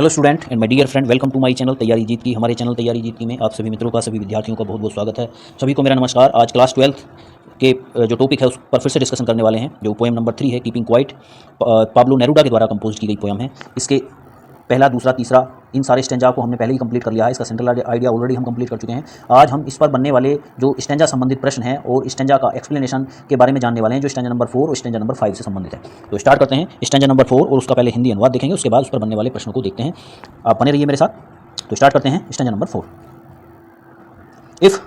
Hello student and my dear friend, welcome to my channel तैयारी जीत की। हमारे चैनल तैयारी जीत की में आप सभी मित्रों का, सभी विद्यार्थियों का बहुत बहुत स्वागत है। सभी को मेरा नमस्कार। आज क्लास 12 के जो टॉपिक है उस पर फिर से डिस्कशन करने वाले हैं। जो पोएम नंबर 3 है, कीपिंग क्वाइट, पाब्लो नेरूडा के द्वारा कंपोज की गई पोएम है। इसके पहला, दूसरा, तीसरा इन सारे स्टेंजा को हमने पहले ही कंप्लीट कर लिया है। इसका सेंट्रल आइडिया ऑलरेडी हम कंप्लीट कर चुके हैं। आज हम इस पर बनने वाले जो स्टेंजा संबंधित प्रश्न हैं और स्टेंजा का एक्सप्लेनेशन के बारे में जानने वाले हैं, जो स्टेंजा नंबर 4 और स्टेंजा नंबर 5 से संबंधित है। तो स्टार्ट करते हैं स्टेंजा नंबर 4 और उसका पहले हिंदी अनुवाद देखेंगे, उसके बाद उस पर बनने वाले प्रश्नों को देखते हैं। आप बने रहिए मेरे साथ। तो स्टार्ट करते हैं stanza number 4। If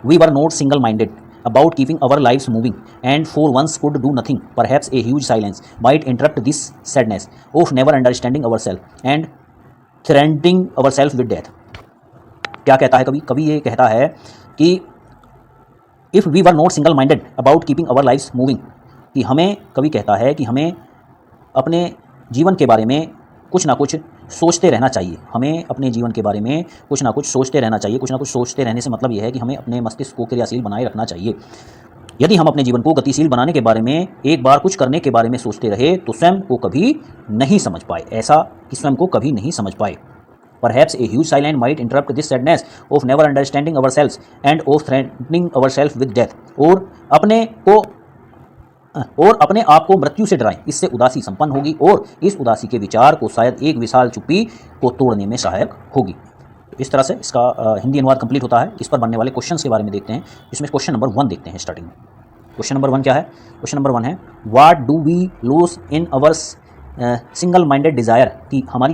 we were not single minded about keeping our lives moving, and for once could do nothing, perhaps a huge silence might interrupt this sadness of never understanding ourselves and threatening ourselves with death। क्या कहता है कवि? कवि ये कहता है कि if we were not single minded about keeping our lifes moving, कि हमें, कवि कहता है कि हमें अपने जीवन के बारे में कुछ ना कुछ सोचते रहना चाहिए। हमें अपने जीवन के बारे में कुछ ना कुछ सोचते रहना चाहिए। कुछ ना कुछ सोचते रहने से मतलब यह है कि हमें अपने मस्तिष्क को क्रियाशील बनाए रखना चाहिए। यदि हम अपने जीवन को गतिशील बनाने के बारे में एक बार कुछ करने के बारे में सोचते रहे तो स्वयं को कभी नहीं समझ पाए, ऐसा कि स्वयं को कभी नहीं समझ पाए। Perhaps a huge silence might interrupt this sadness of never understanding ourselves and of threatening ourselves with death। और अपने आप को मृत्यु से डराएं, इससे उदासी संपन्न होगी और इस उदासी के विचार को शायद एक विशाल चुप्पी को तोड़ने में सहायक होगी। तो इस तरह से इसका हिंदी अनुवाद कंप्लीट होता है। इस पर बनने वाले क्वेश्चंस के बारे में देखते हैं। इसमें क्वेश्चन नंबर 1 देखते हैं स्टार्टिंग में। क्वेश्चन नंबर 1 क्या है? क्वेश्चन नंबर 1 है, what do we lose in our single minded desire, कि हमारी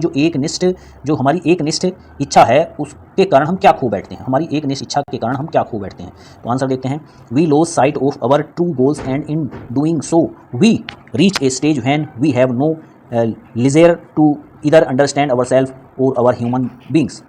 हमारी एक निष्ठ इच्छा है उसके कारण हम क्या खो बैठते हैं। हमारी एक निष्ठ इच्छा के कारण हम क्या खो बैठते हैं। तो आंसर देखते हैं, we loss sight of our true goals and in doing so we reach a stage when we have no leisure to either understand our self और अवर ह्यूमन बींग्स।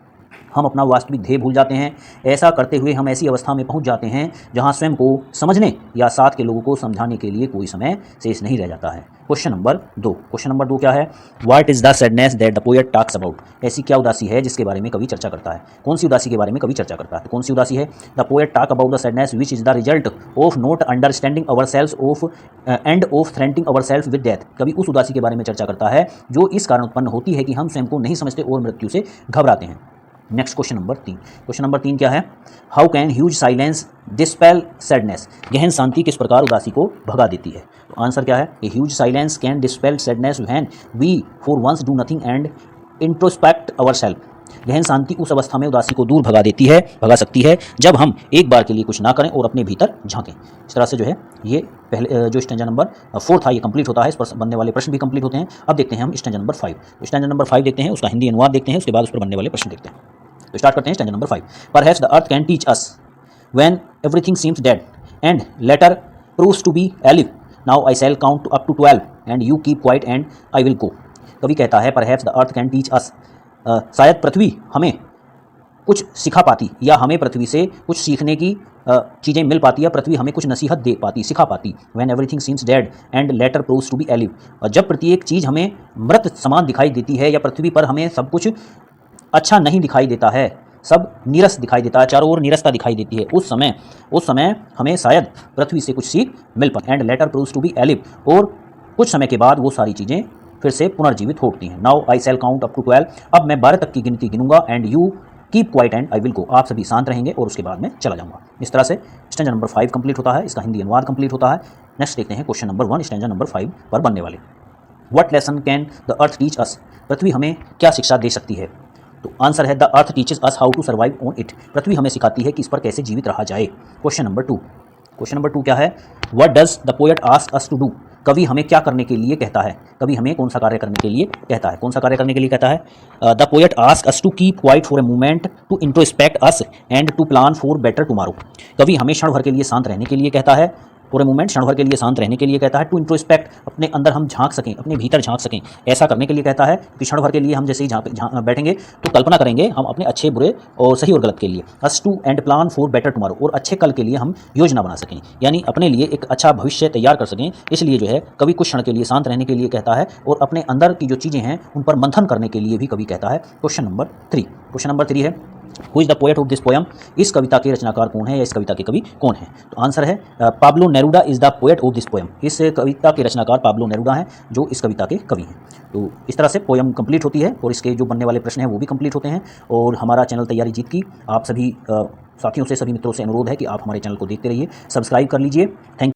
हम अपना वास्तविक ध्येय भूल जाते हैं। ऐसा करते हुए हम ऐसी अवस्था में पहुंच जाते हैं जहां स्वयं को समझने या साथ के लोगों को समझाने के लिए कोई समय शेष नहीं रह जाता है। Question number 2। क्वेश्चन नंबर 2 क्या है? What is the sadness that the poet talks about, ऐसी क्या उदासी है जिसके बारे में कवि चर्चा करता है। कौन सी उदासी के बारे में कवि चर्चा करता है? तो कौन सी उदासी है? The poet talk about the sadness which is the result of not understanding our self of threatening our self with death. कवि उस उदासी के बारे में चर्चा करता है जो इस कारण उत्पन्न होती है कि हम स्वयं को नहीं समझते और मृत्यु से घबराते हैं। Next question number 3। Question number 3 क्या है? How can huge silence dispel sadness, गहन शांति किस प्रकार उदासी को भगा देती है। तो आंसर क्या है? A huge silence can dispel sadness when we for once do nothing and introspect our self. गहन शांति उस अवस्था में उदासी को दूर भगा सकती है जब हम एक बार के लिए कुछ ना करें और अपने भीतर झांकें। इस तरह से जो है ये पहले जो स्टेंजा नंबर 4 था ये कंप्लीट होता है। इस पर बनने वाले प्रश्न भी कंप्लीट होते हैं। अब देखते हैं हम स्टेंजा नंबर 5। स्टेंजा नंबर 5 देखते हैं, उसका हिंदी अनुवाद देखते हैं, उसके बाद उस पर बनने वाले प्रश्न देखते हैं। तो स्टार्ट करते हैं stanza number 5। Perhaps the earth can teach us when everything seems dead and later proves to be alive. Now I shall count up to 12 and you keep quiet and I will go. कवि कहता है perhaps the earth can teach us, शायद पृथ्वी हमें कुछ सिखा पाती या हमें पृथ्वी से कुछ सीखने की चीज़ें मिल पाती या पृथ्वी हमें कुछ नसीहत दे पाती, सिखा पाती। When everything seems dead and later proves to be alive, जब प्रत्येक चीज़ हमें मृत समान दिखाई देती है या पृथ्वी पर हमें सब कुछ अच्छा नहीं दिखाई देता है, सब नीरस दिखाई देता है, चारों ओर नीरसता दिखाई देती है, उस समय हमें शायद पृथ्वी से कुछ सीख मिल पाए। And later proves to be alive, और कुछ समय के बाद वो सारी चीज़ें फिर से पुनर्जीवित हो उठती हैं। Now I shall count up to 12, अब मैं 12 तक की गिनती गिनूंगा। And you keep quiet and I will go, आप सभी शांत रहेंगे और उसके बाद मैं चला जाऊंगा। इस तरह से स्टेंजा नंबर 5 कंप्लीट होता है। इसका हिंदी अनुवाद कंप्लीट होता है। नेक्स्ट देखते हैं क्वेश्चन नंबर 1 स्टेंजा नंबर 5 पर बनने वाले। What lesson can the earth teach us, पृथ्वी हमें क्या शिक्षा दे सकती है। तो आंसर है the earth teaches us how to survive on it, पृथ्वी हमें सिखाती है कि इस पर कैसे जीवित रहा जाए। Question number 2। क्वेश्चन नंबर 2 क्या है? What does the poet ask us to do, कवि हमें क्या करने के लिए कहता है। कवि हमें कौन सा कार्य करने के लिए कहता है? कौन सा कार्य करने के लिए कहता है? The poet ask us to keep quiet for a moment, to introspect us and to plan for better tomorrow. कवि हमें क्षण भर के लिए शांत रहने के लिए कहता है, पूरे मोमेंट क्षण भर के लिए शांत रहने के लिए कहता है। टू इंट्रोस्पेक्ट, अपने अंदर हम झांक सकें, अपने भीतर झांक सकें, ऐसा करने के लिए कहता है कि क्षण भर के लिए हम जैसे ही बैठेंगे तो कल्पना करेंगे हम अपने अच्छे बुरे और सही और गलत के लिए। Us to and plan for better tomorrow, और अच्छे कल के लिए हम योजना बना सकें, यानी अपने लिए एक अच्छा भविष्य तैयार कर सकें। इसलिए जो है कवि कुछ क्षण के लिए शांत रहने के लिए कहता है और अपने अंदर की जो चीज़ें हैं उन पर मंथन करने के लिए भी कवि कहता है। Question number 3। क्वेश्चन नंबर 3 है, who is the poet of this poem, इस कविता के रचनाकार कौन है या इस कविता के कवि कौन है? तो आंसर है Pablo Neruda is the poet of this poem. इस कविता के रचनाकार पाब्लो नेरुडा हैं जो इस कविता के कवि हैं। तो इस तरह से पोएम कंप्लीट होती है और इसके जो बनने वाले प्रश्न हैं वो भी कंप्लीट होते हैं। और हमारा चैनल तैयारी जीत की आप सभी साथियों से, सभी मित्रों से अनुरोध है कि आप हमारे चैनल को देखते रहिए, सब्सक्राइब कर लीजिए। थैंक